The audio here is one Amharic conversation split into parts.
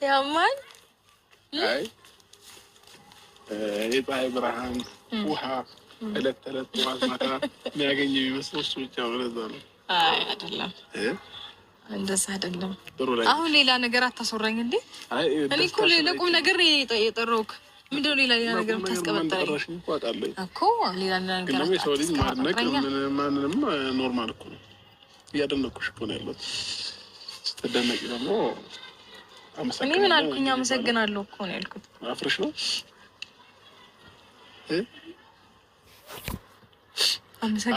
ያማል አይ የፀሐይ ብርሃን ውሃ እለት ተዕለት ጠዋት ማታ የሚያገኘው የሚመስለው እሱ ብቻ ወለዛ ነው። አይ አይደለም፣ እንደዛ አይደለም። አሁን ሌላ ነገር አታስወራኝ እንዴ? እኔ እኮ ለቁም ነገር ነው የጠራሁት። ምንድነው ሌላ ነገር ታስቀበጣለኝ እኮ? ሌላ ነገር ግን ሰው ልጅ ማድነቅ ማንንም ኖርማል እኮ ነው። እያደነኩሽ እኮ ነው ያለሁት። ስትደነቂ ደግሞ እኔ ምን አልኩኝ? አመሰግናለሁ እኮ ነው ያልኩት። አፍርሽ ነው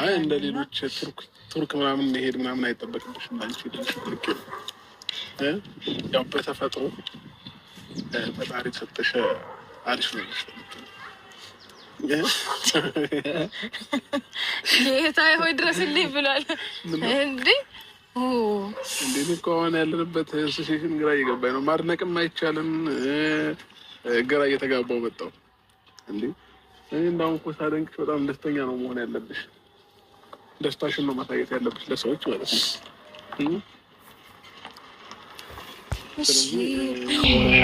አይ እንደ ሌሎች ቱርክ ምናምን መሄድ ምናምን አይጠበቅብሽም። አንቺ ልጅ ልክ ያው በተፈጥሮ ፈጣሪ ሰጥተሽ አሪፍ ነው። ጌታዬ ሆይ ድረስልኝ ብሏል እንዴ? እንዴት እኮ አሁን ያለንበት ሲቹዌሽን ግራ እየገባኝ ነው። ማድነቅም አይቻልም። ግራ እየተጋባው መጣሁ እንዴ። እኔ እንዳውም እኮ ሳደንቅሽ በጣም ደስተኛ ነው መሆን ያለብሽ። ደስታሽን ነው ማሳየት ያለብሽ ለሰዎች ማለት ነው። እሺ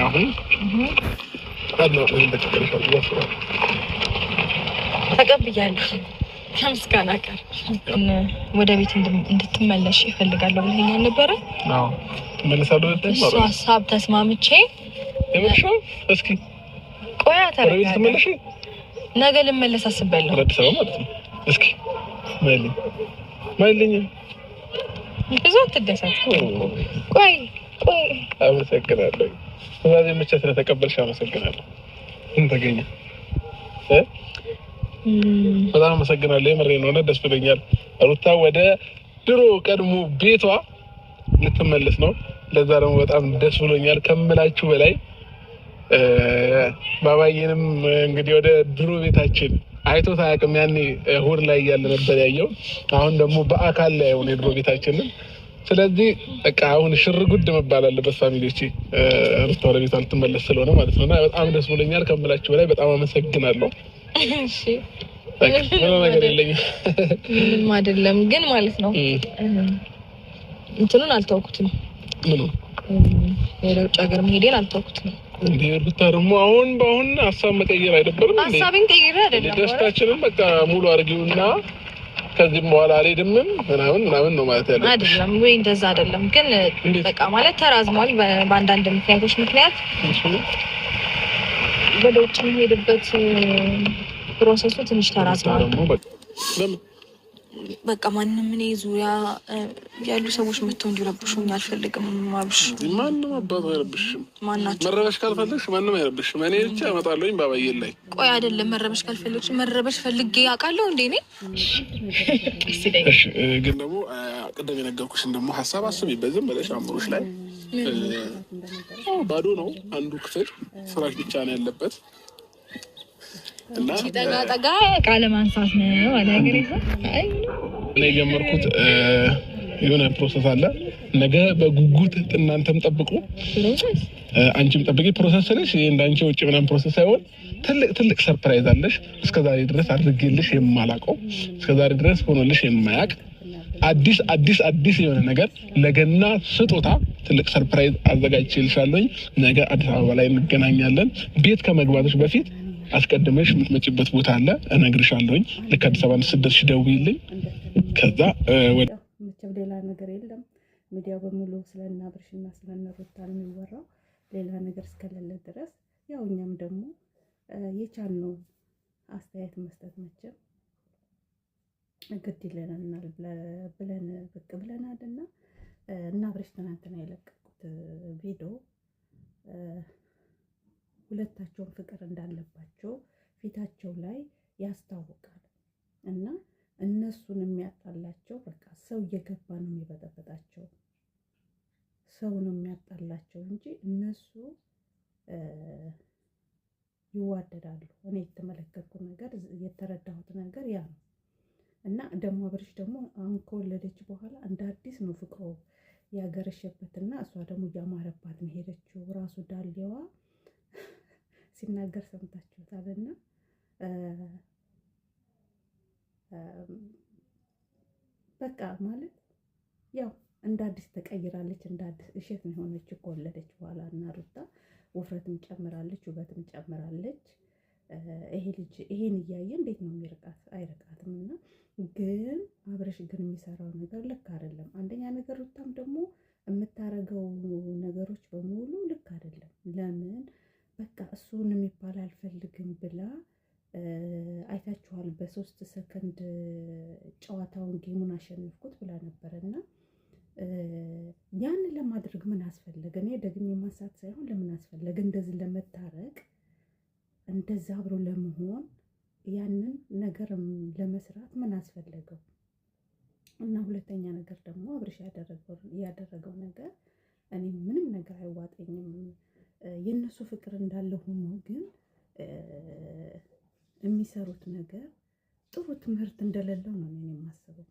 አሁን ተቀብያለሁ ከምስጋና ጋር ወደ ቤት እንድትመለሽ ይፈልጋለሁ ብለኸኝ ነበረ። አዎ ተመለሳለሁ። እሱ ሀሳብ ተስማምቼ እስኪ ቆያ ተረጋጋ። ነገ ልመለስ አስቤያለሁ። አዲስ አበባ ማለት ነው። እስኪ ማይልኝ ብዙ አትደሰት። ቆይ አመሰግናለሁ። ስለዚህ መቼ ስለተቀበልሽ አመሰግናለሁ። እንተገኘ በጣም አመሰግናለሁ። የምሬን ነው። ደስ ብሎኛል። ሩታ ወደ ድሮ ቀድሞ ቤቷ ልትመለስ ነው። ለዛ ደግሞ በጣም ደስ ብሎኛል ከምላችሁ በላይ። ባባዬንም እንግዲህ ወደ ድሮ ቤታችን አይቶት አያውቅም። ያኔ እሑድ ላይ እያለ ነበር ያየው። አሁን ደግሞ በአካል ላይ ሆነ ድሮ ቤታችንን። ስለዚህ በቃ አሁን ሽርጉድ መባል አለበት ፋሚሊዎቼ። ሩታ ወደ ቤቷ ልትመለስ ስለሆነ ማለት ነው። እና በጣም ደስ ብሎኛል ከምላችሁ በላይ። በጣም አመሰግናለሁ። እሺ ምንም ነገር የለኝም። ምንም አይደለም ግን ማለት ነው እንትኑን አልተውኩትም። ምኑ ወደ ውጭ ሀገር መሄዴን አልተውኩትም። እንዴ ሩታ ደግሞ አሁን በአሁን ሀሳብ መቀየር አይደበርም እንዴ? ሀሳብን ቀይሬ አይደለም ደስታችንን በቃ ሙሉ አድርጊውና ከዚህም በኋላ አልሄድምም ምናምን ነው ማለት ያለው አይደለም ወይ? እንደዛ አይደለም ግን በቃ ማለት ተራዝሟል በአንዳንድ ምክንያቶች ምክንያት ወደ ውጭ መሄድበት ፕሮሰሱ ትንሽ ተራዝሟል። በቃ ማንንም እኔ ዙሪያ ያሉ ሰዎች መጥተው እንዲረብሹኝ አልፈልግም። ማብሽ ማንንም አባቱ አይረብሽም። ማናቸው መረበሽ ካልፈለግሽ ማንንም አይረብሽም። እኔ ብቻ እመጣለሁኝ ባባዬ ላይ። ቆይ አይደለም መረበሽ ካልፈለግሽ መረበሽ ፈልጌ አውቃለሁ እንዴ እኔ? እሺ ግን ደግሞ ቅድም የነገርኩሽን ደግሞ ሀሳብ አስቢበት። ዝም ብለሽ አእምሮሽ ላይ ባዶ ነው አንዱ ክፍል ፍራሽ ብቻ ነው ያለበት እና ጠጋ ቃለ ማንሳት ነው አለ ግሬሳ። አይ እኔ የጀመርኩት የሆነ ፕሮሰስ አለ። ነገ በጉጉት እናንተም ጠብቁ፣ አንቺም ጠብቂ። ፕሮሰስ ነሽ እንዳንቺ ውጪ ምናምን ፕሮሰስ ሳይሆን ትልቅ ሰርፕራይዝ አለሽ። እስከዛሬ ድረስ አድርጌልሽ የማላውቀው እስከዛሬ ድረስ ሆኖልሽ የማያውቅ አዲስ የሆነ ነገር ለገና ስጦታ ትልቅ ሰርፕራይዝ አዘጋጅቼልሻለሁ። ነገ አዲስ አበባ ላይ እንገናኛለን። ቤት ከመግባትሽ በፊት አስቀድመሽ የምትመጪበት ቦታ አለ እነግርሻለሁኝ። ልክ አዲስ አበባ ስትደርሺ ደውዪልኝ። ከዛ መቼም ሌላ ነገር የለም። ሚዲያው በሙሉ ስለና ብርሽና ስለና ሩታ የሚወራው ሌላ ነገር እስከሌለ ድረስ ያው እኛም ደግሞ የቻልነውን አስተያየት መስጠት መቼም ግድ ይለናል ብለን ብቅ ብለናል። እና ብርሽ ትናንትና የለቀቁት ቪዲዮ ሁለታቸውን ፍቅር እንዳለባቸው ፊታቸው ላይ ያስታውቃል። እና እነሱን የሚያጣላቸው በቃ ሰው እየገባ ነው የሚበጠበጣቸው፣ ሰው ነው የሚያጣላቸው እንጂ እነሱ ይዋደዳሉ። እኔ የተመለከትኩት ነገር የተረዳሁት ነገር ያ ነው። እና ደግሞ አብርሽ ደግሞ አሁን ከወለደች በኋላ እንደ አዲስ ነው ፍቅሩ ያገረሸበትና እሷ ደግሞ እያማረባት ነው ሄደችው። ራሱ ዳሌዋ ሲናገር ሰምታችሁታልና በቃ ማለት ያው እንደ አዲስ ተቀይራለች። እንደ አዲስ እሸት ነው የሆነች ከወለደች በኋላ እና ሩታ ውፍረትም ጨምራለች፣ ውበትም ጨምራለች። ይሄ ልጅ ይሄን እያየ እንዴት ነው የሚርቃት? አይርቃትም። እና ግን አብረሽ ግን የሚሰራው ነገር ልክ አይደለም። አንደኛ ነገር ሩታም ደግሞ የምታረገው ነገሮች በሙሉ ልክ አይደለም። ለምን በቃ እሱን የሚባል አልፈልግም ብላ አይታችኋል። በ3 ሰከንድ ጨዋታውን ጌሙን አሸነፍኩት ብላ ነበር እና ያንን ለማድረግ ምን አስፈለገ? እኔ ደግሜ ማንሳት ሳይሆን ለምን አስፈለገ እንደዚህ ለመታረቅ እንደዛ አብሮ ለመሆን ያንን ነገር ለመስራት ምን አስፈለገው? እና ሁለተኛ ነገር ደግሞ አብርሽ ያደረገው ነገር እኔ ምንም ነገር አይዋጠኝም። የነሱ ፍቅር እንዳለ ሆኖ ግን የሚሰሩት ነገር ጥሩ ትምህርት እንደሌለው ነው እኔ የማስበው።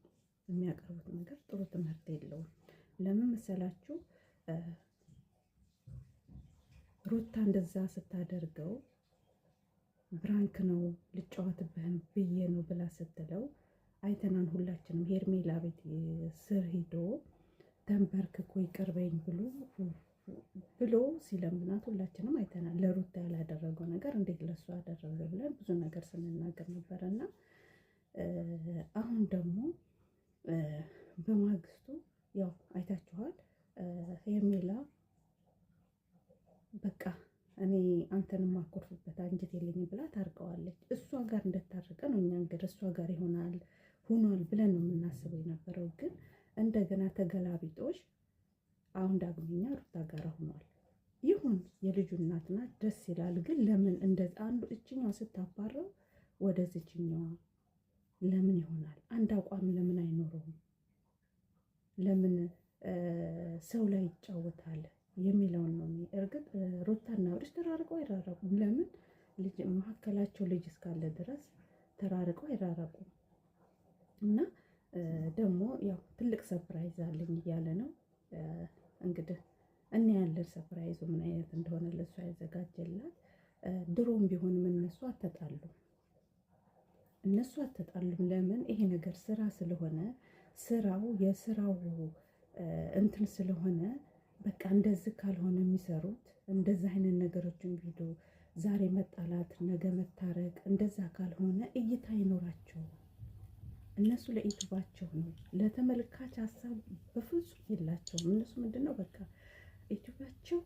የሚያቀርቡት ነገር ጥሩ ትምህርት የለውም። ለምን መሰላችሁ? ሩታ እንደዛ ስታደርገው ብራንክ ነው ልጫወትብህን ብዬ ነው ብላ ስትለው አይተናን ሁላችንም። ሄርሜላ ቤት ስር ሂዶ ተንበርክኮ ይቅርበኝ ብሎ ሲለምናት ሁላችንም አይተናል። ለሩታ ያላደረገው ነገር እንዴት ለሱ አደረገ ብለን ብዙ ነገር ስንናገር ነበረና አሁን ደግሞ በማግስቱ ያው አይታችኋል። ሄርሜላ በቃ እኔ አንተን ማኮርፍበት አንጀት የለኝም ብላ ታርቀዋለች። እሷ ጋር እንደታረቀ ነው እኛ እንግዲህ እሷ ጋር ሆኗል ብለን ነው የምናስበው የነበረው። ግን እንደገና ተገላቢጦሽ አሁን ዳግመኛ ሩታ ጋር ሆኗል። ይሁን የልጁ እናት ናት፣ ደስ ይላል። ግን ለምን እንደዛ አንዱ እችኛዋ ስታባረው ወደዚህኛዋ ለምን ይሆናል? አንድ አቋም ለምን አይኖረውም? ለምን ሰው ላይ ይጫወታል የሚለውን ነው። እርግጥ ሩታና አብርሽ ተራርቀው አይራረቁም። ለምን ልጅ መካከላቸው ልጅ እስካለ ድረስ ተራርቀው አይራረቁም። እና ደግሞ ያው ትልቅ ሰርፕራይዝ አለኝ እያለ ነው እንግዲህ እኔ ያለን ሰርፕራይዙ ምን አይነት እንደሆነ ለእሱ ያዘጋጀላት። ድሮም ቢሆንም እነሱ አትጣሉም። ለምን? ይሄ ነገር ስራ ስለሆነ የስራው እንትን ስለሆነ በቃ እንደዚህ ካልሆነ የሚሰሩት እንደዚህ አይነት ነገሮችን ቪዲዮ ዛሬ መጣላት ነገ መታረቅ እንደዛ ካልሆነ እይታ አይኖራቸው። እነሱ ለዩቱባቸው ነው፣ ለተመልካች ሀሳብ በፍጹም የላቸውም። እነሱ ምንድነው በቃ ዩቱባቸው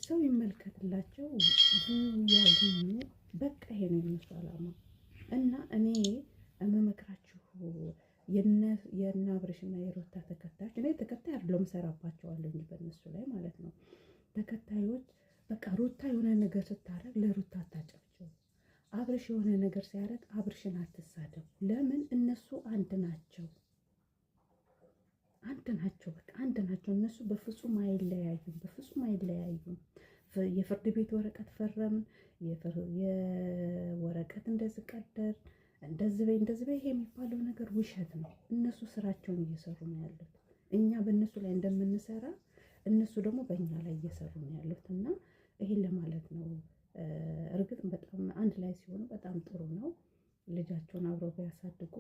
ሰው ይመልከትላቸው ያገኙ፣ በቃ ይሄ ነው የነሱ አላማ። እና እኔ የምመክራችሁ የእነ አብርሽና የሩታ ተከታዮች፣ እኔ ተከታይ አይደለም እሰራባቸዋለሁ እንጂ በእነሱ ላይ ማለት ነው። ተከታዮች በቃ ሩታ የሆነ ነገር ስታረግ ለሩታ አታጨብጭቡ። አብርሽ የሆነ ነገር ሲያደርግ አብርሽን አትሳደቡ። ለምን? እነሱ አንድ ናቸው። በቃ አንድ ናቸው። እነሱ በፍጹም አይለያዩም። የፍርድ ቤት ወረቀት ፈረምን፣ የወረቀት እንደዚህ ቀደር እንደዚህ በይ ይሄ የሚባለው ነገር ውሸት ነው። እነሱ ስራቸውን እየሰሩ ነው ያሉት። እኛ በእነሱ ላይ እንደምንሰራ እነሱ ደግሞ በእኛ ላይ እየሰሩ ነው ያሉት እና ይሄን ለማለት ነው። እርግጥ በጣም አንድ ላይ ሲሆኑ በጣም ጥሩ ነው። ልጃቸውን አብረው ቢያሳድጉ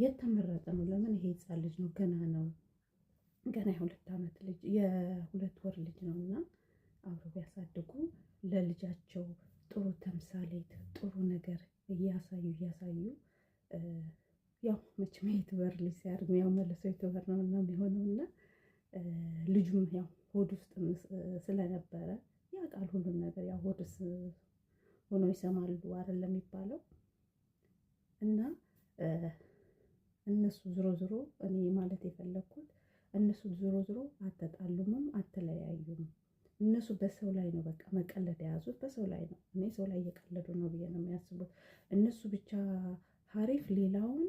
የተመረጠ ነው። ለምን? ይሄ ህፃን ልጅ ነው፣ ገና የ2 ዓመት ልጅ የ2 ወር ልጅ ነው እና አብረው ቢያሳድጉ ለልጃቸው ጥሩ ተምሳሌት ጥሩ ነገር እያሳዩ ያው መቼም ዩቱበር ልጅ ሲያድግ ያው መልሶ ዩቱበር ነው እና የሚሆነው እና ልጁም ያው ሆድ ውስጥ ስለነበረ ያውቃል ሁሉን ነገር። ያው ሆድ ውስጥ ሆኖ ይሰማሉ አይደለም የሚባለው እና እነሱ ዝሮ እኔ ማለት የፈለኩት እነሱ ዝሮ አትጣሉምም አትለያዩም። እነሱ በሰው ላይ ነው በቃ መቀለድ የያዙት፣ በሰው ላይ ነው። እኔ ሰው ላይ እየቀለዱ ነው ብዬ ነው የሚያስቡት። እነሱ ብቻ ሀሪፍ ሌላውን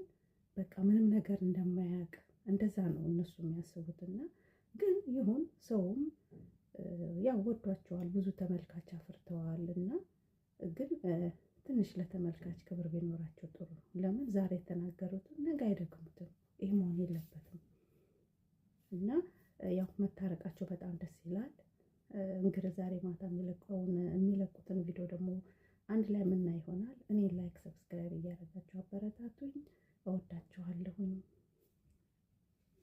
በቃ ምንም ነገር እንደማያውቅ እንደዛ ነው እነሱ የሚያስቡትና ግን ይሁን ሰውም ያው ወዷቸዋል፣ ብዙ ተመልካች አፍርተዋል እና ግን ትንሽ ለተመልካች ክብር ቢኖራቸው ጥሩ ነው። ለምን? ዛሬ የተናገሩትን ነገ አይደግሙትም። ይህ መሆን የለበትም እና ያው መታረቃቸው በጣም ደስ ይላል። እንግዲህ ዛሬ ማታ የሚለቁትን ቪዲዮ ደግሞ አንድ ላይ ምና ይሆናል። እኔ ላይክ ሰብስክራይብ እያደረጋችሁ አበረታቱኝ። እወዳችኋለሁኝ።